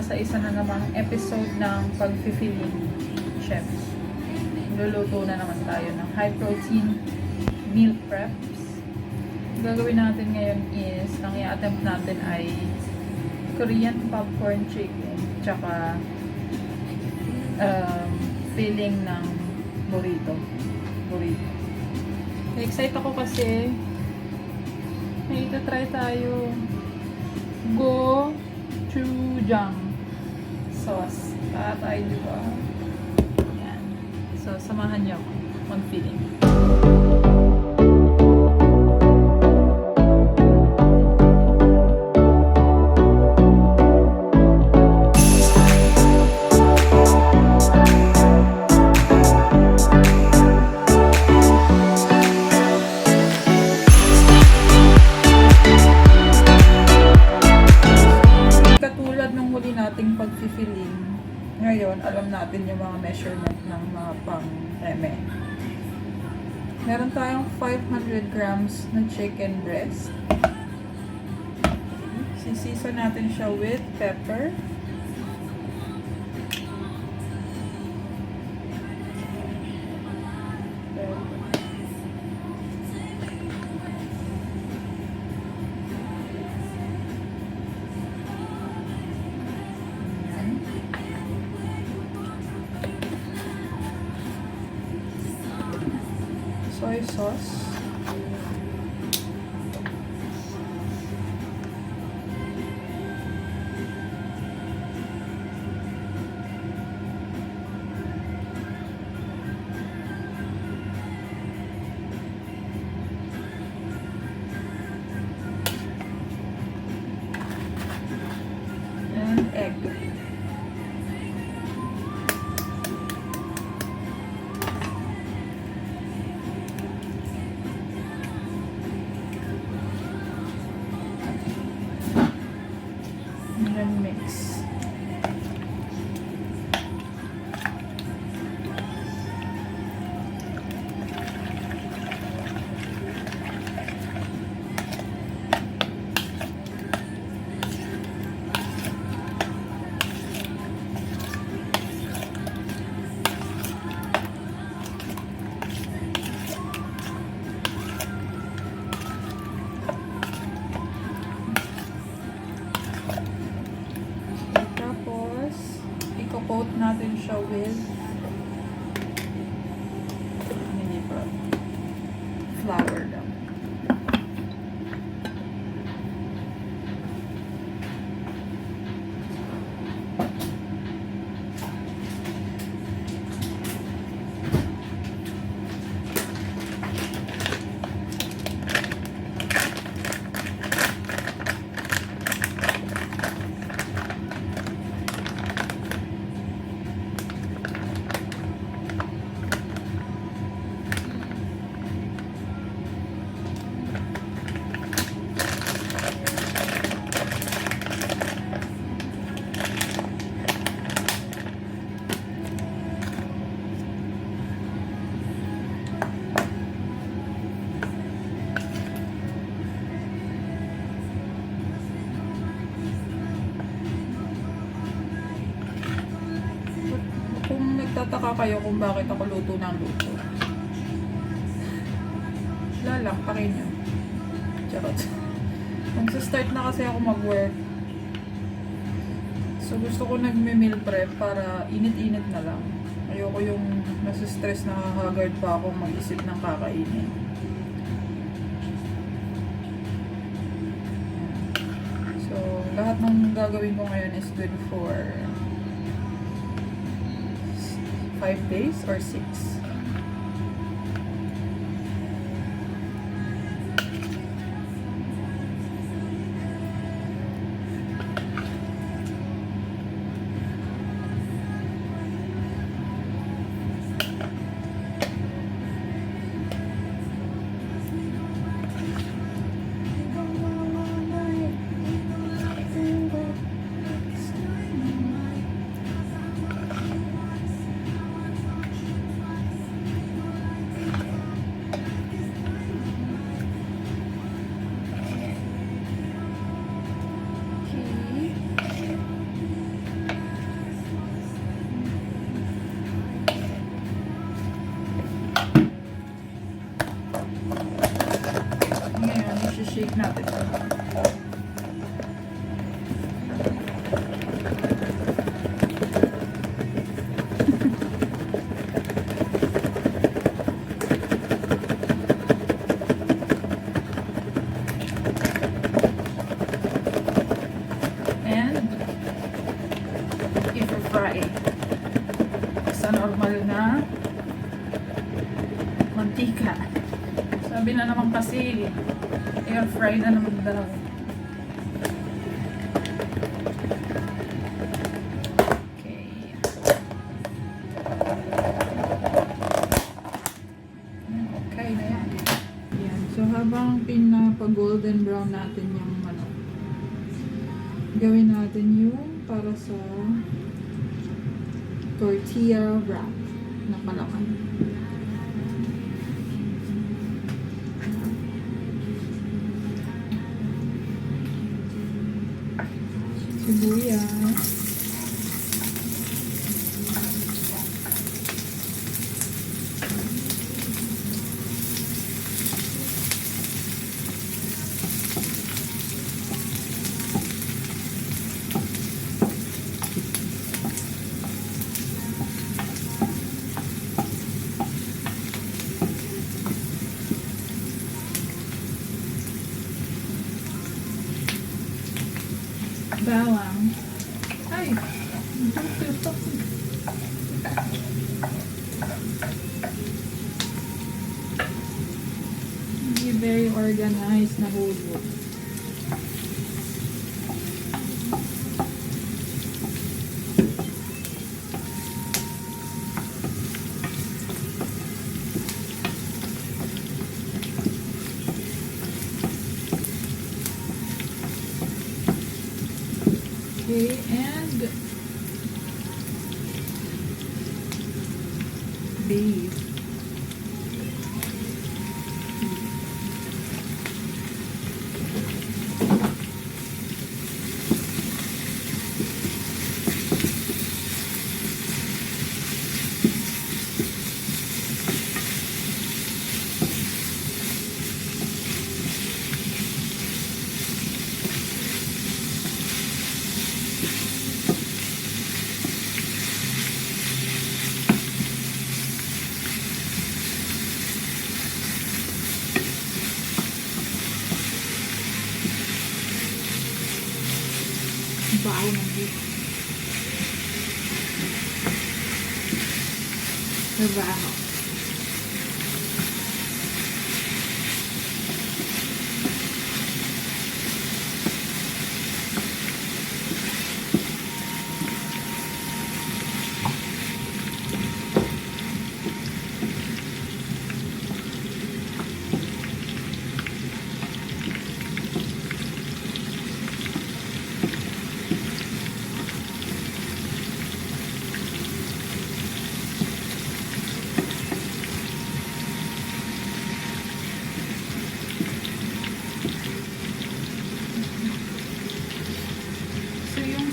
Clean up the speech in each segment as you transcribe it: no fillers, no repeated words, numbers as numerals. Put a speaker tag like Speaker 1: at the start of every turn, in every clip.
Speaker 1: para sa isa na namang episode ng pag-filling chef. Luluto na naman tayo ng high protein meal preps. Ang gagawin natin ngayon is, ang i-attempt natin ay Korean popcorn chicken tsaka filling ng burrito. Excited ako kasi may ita-try tayo gochujang sauce. Tayo, di ba? Yan. So, samahan niyo ako mag-filling. Pag-filling. Ngayon, alam natin yung mga measurement ng mga pang-eme. Meron tayong 500 grams na chicken breast. Sisisa natin siya with pepper. Soy sauce. And egg. And mix. Coat natin siya with flour lang. Nagtataka kayo kung bakit ako luto ng luto. Wala lang, pakin nyo. Charot. Magsa-start na kasi ako mag-work. So gusto ko nagme-meal prep para init-init na lang. Ayoko yung nasa-stress na haggard pa akong mag-isip ng kakainin. So lahat ng gagawin ko ngayon is good for 5 days or 6. natin. And i-fry sa normal na mantika. Sabi na naman kasi air fry na naman daw. Okay. Okay na yan. Yan. So habang pinapa-golden brown natin yung manok, gawin natin yung para sa tortilla wrap na palaman. Sibuyas. Bawang. Ay! Hindi very organized na hugot. Okay, and beef. Baho ng beef. Baho.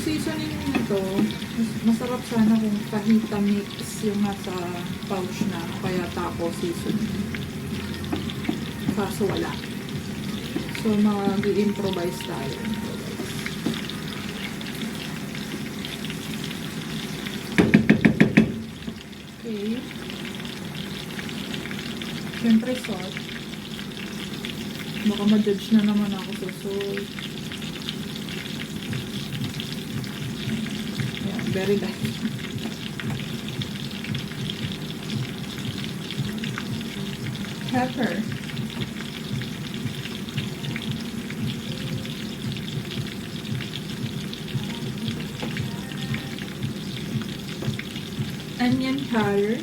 Speaker 1: Seasoning nito, masarap sana kung kahita mix yung nasa pouch na kaya tapo seasoning. Kaso wala. So mag-i-improvise tayo. Okay. Siyempre salt. Baka ma-judge na naman ako sa salt. Very light. Pepper. Onion powder.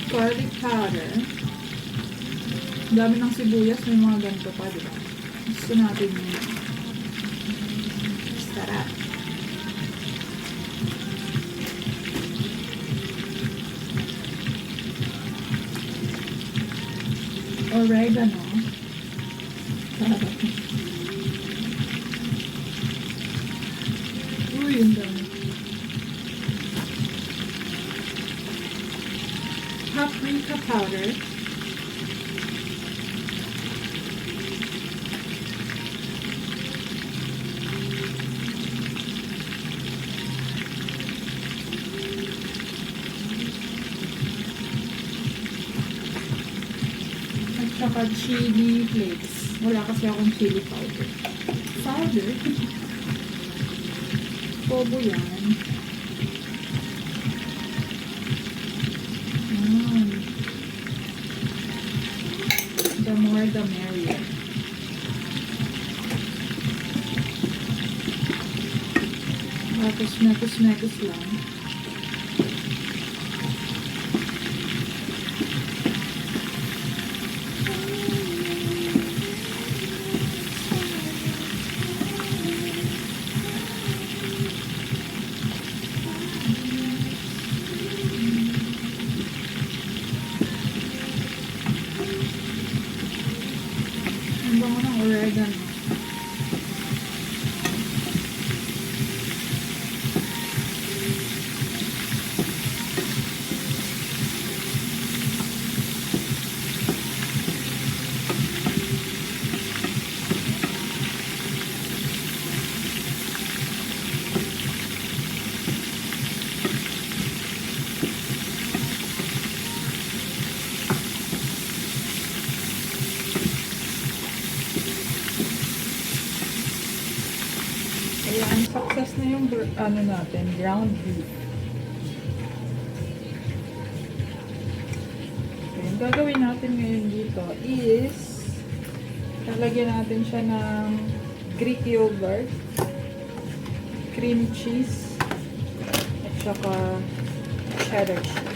Speaker 1: Garlic powder. Dami ng sibuyas, may mga ganito pa, diba? Gusto natin yun. Sarap. oregano. Uy, yung dami. Paprika powder. At saka chili flakes. Wala kasi akong chili powder. Powder? Bobo yan. The more the merrier. Tapos mekos lang. Ang bango ng oregano. Ayan, success na yung ano natin, ground beef. Okay, yung gagawin natin ngayon dito is lalagyan natin siya ng Greek yogurt, cream cheese, at saka cheddar cheese.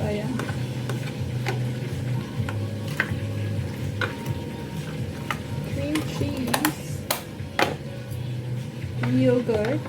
Speaker 1: Ayan. Cream cheese, yogurt,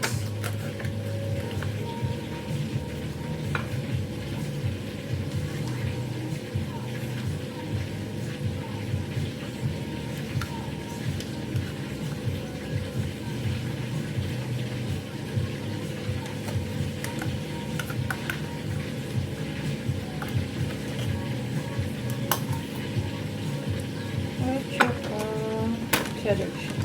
Speaker 1: at saka cheddar cheese.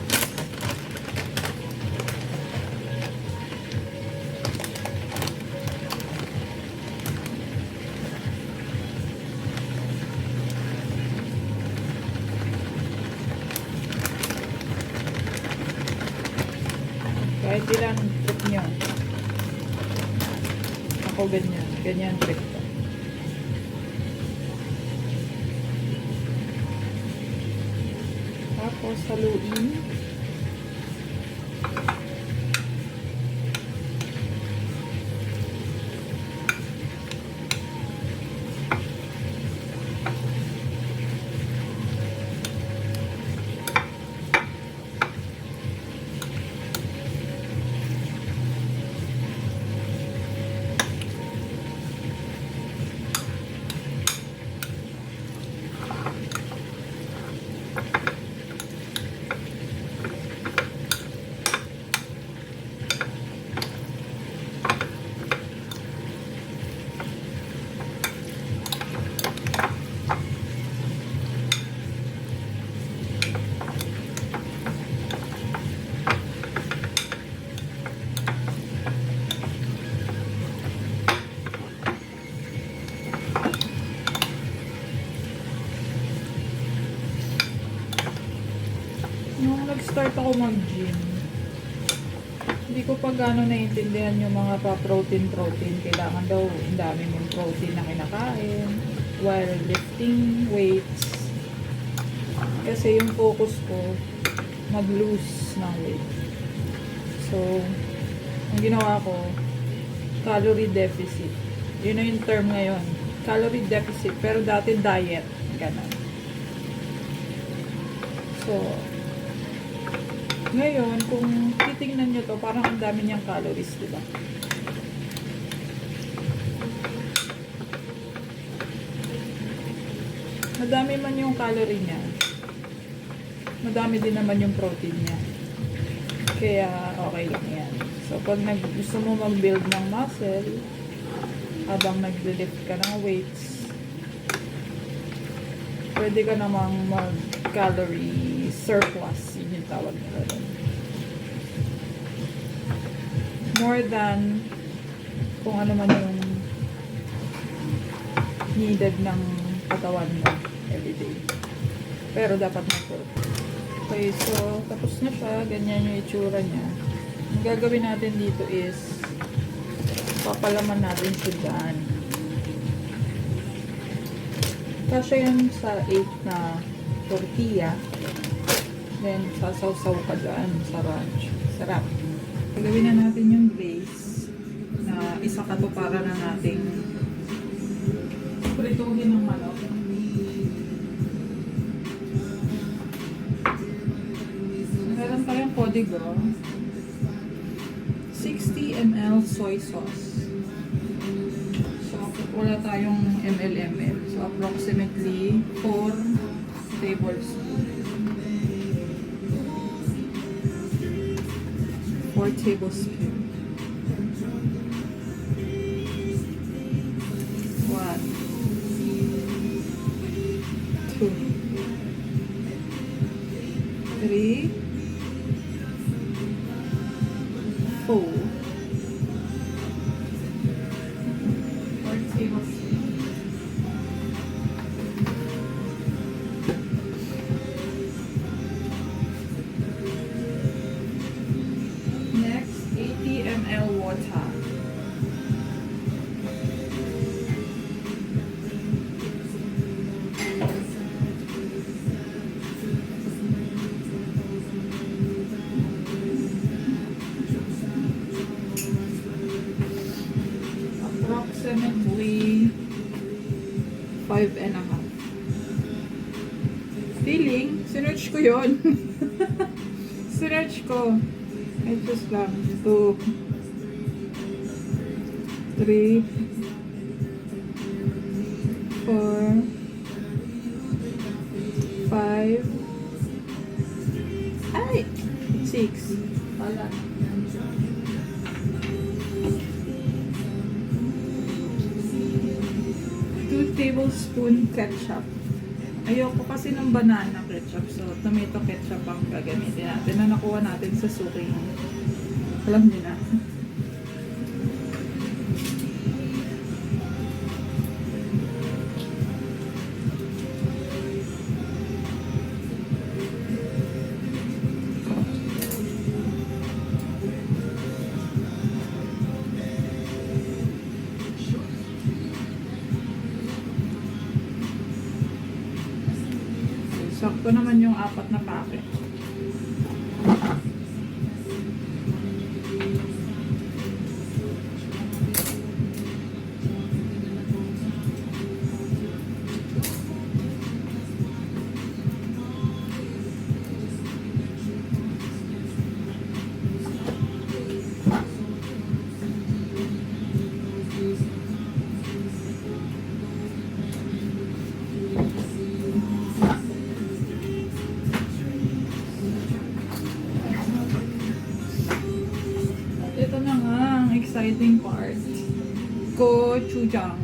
Speaker 1: Kahit ilang trip nyo. Ako ganyan. Ganyan trip ko. Tapos haluin. Nung nag-start ako mag-gym, Hindi ko pa gano'n naiintindihan yung mga pa-protein. Kailangan daw ang dami mong protein na kinakain while lifting weights. Kasi yung focus ko, mag-lose ng weight. So, ang ginawa ko, calorie deficit. Yun na yung term ngayon. Calorie deficit. Pero dati diet. Ganun. So, ngayon, kung titingnan nyo to, parang ang dami niyang calories, diba? Madami man yung calorie niya. Madami din naman yung protein niya. Kaya, okay lang yan. So, pag gusto mo mag-build ng muscle, habang nag-lift ka ng weights, pwede ka namang mag-calorie surplus. Yun yung tawag nila doon. More than kung ano man yung needed ng katawan mo everyday. Pero dapat mag-work. Okay, so tapos na siya. Ganyan yung itsura niya. Ang gagawin natin dito is papalaman natin siya dyan. Kasya yan sa 8 na tortilla. Then, sasaw-saw ka dyan sa ranch. Sarap. Gagawin na natin yung glaze na isa para na nating prituhin ng manok. Meron tayong codigo. 60 ml soy sauce. So, wala tayong ml. So, approximately 4 tablespoons. 4 tablespoons. 1, 2, 3, 4. 4 tablespoons. Next, 80 ml water. Approximately 5.5. Feeling, sinerch ko yun. Sinerch ko. I just lang 2, 3, 4, 5, ay, 6. Wala. 2 tablespoon ketchup. Ayoko kasi ng banana ketchup. So, tomato ketchup ang gagamitin natin na nakuha natin sa suking. Alam niyo na. Sakto naman yung 4 na packet. Ito na nga ang exciting part. Gochujang.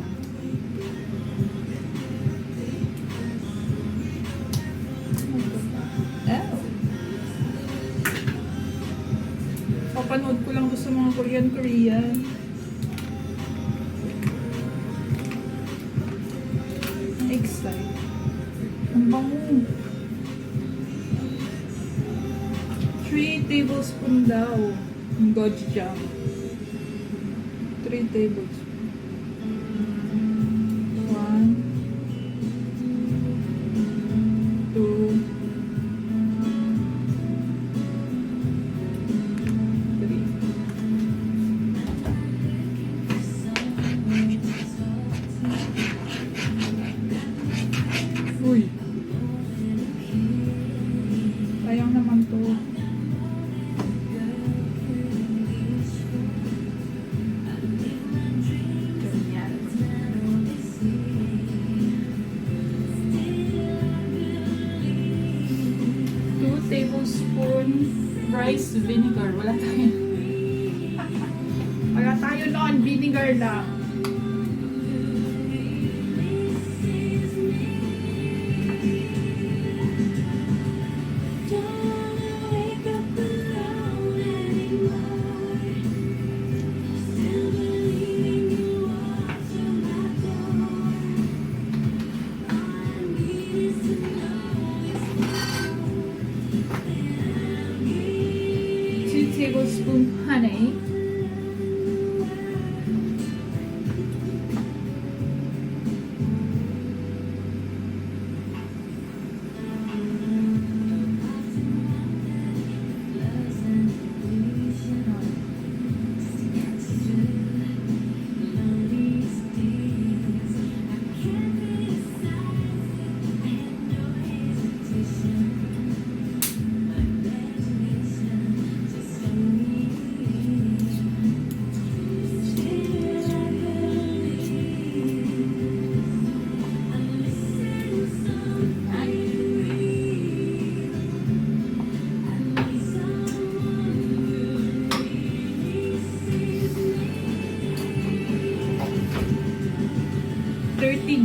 Speaker 1: Papanood ko lang to sa mga Korean. Excited. Ang bango. 3 tablespoon daw. Gochujang. 3 tablespoons. 1, 2, 3. Uy. Sayang naman to. Ganyan. 2 tablespoon rice vinegar. Wala tayo. Wala tayo noon. Vinegar lang. Tablespoon honey.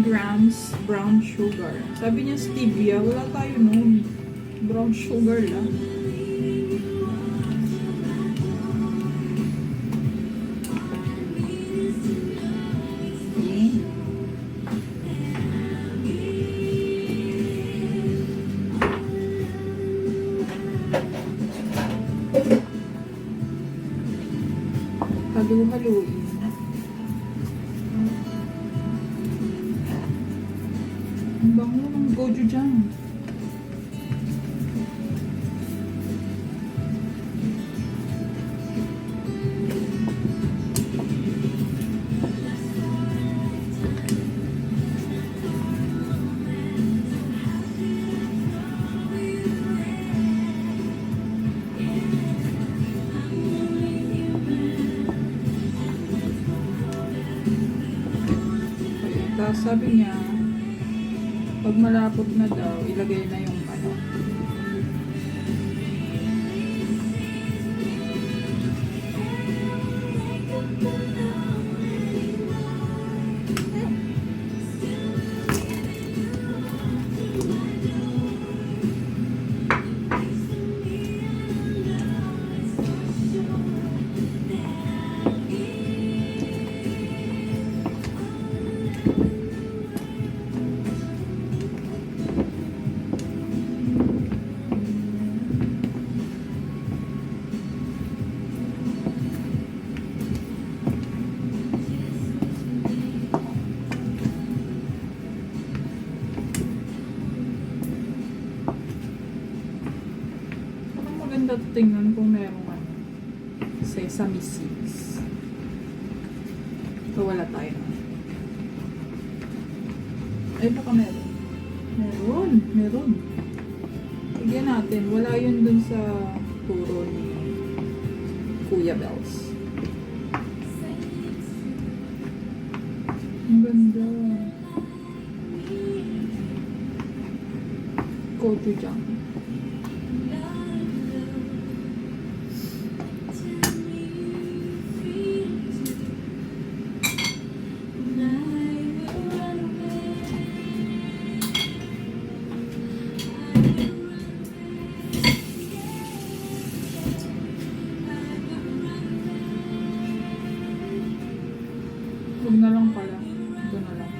Speaker 1: Grams brown sugar. Sabi niya stevia, wala tayo noon. Brown sugar lang. Okay. Halu-haluin. Ang bango ng gochujang. Tapos sabi niya, pag malapot na daw, ilagay na yung ano. Maganda to tingnan kung merong ano, sesame seeds. Ito wala tayo. Ay, baka meron. Meron. Tignan natin. Wala yun dun sa turo ni Kuya Bells. Ang ganda. Gochujang. Huwag na lang pala. Ito na lang.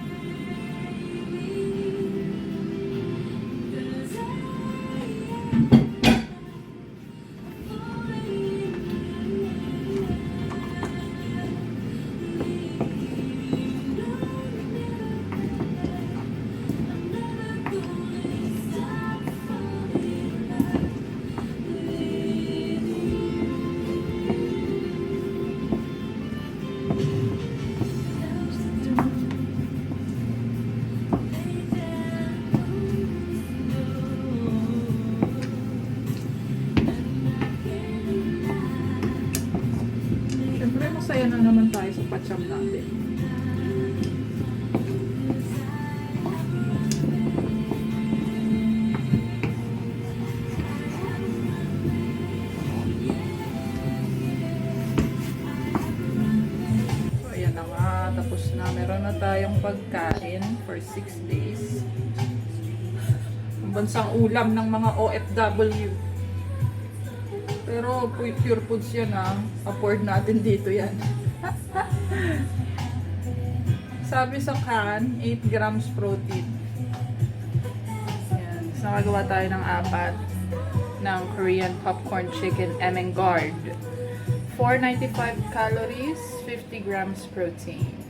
Speaker 1: tapos na. Meron na tayong pagkain for 6 days. Ang bansang ulam ng mga OFW. Pero pure foods yan afford natin dito yan. Sabi sa can, 8 grams protein. Yan. So, nakagawa tayo ng 4 ng Korean popcorn chicken Emengard. 495 calories, 50 grams protein.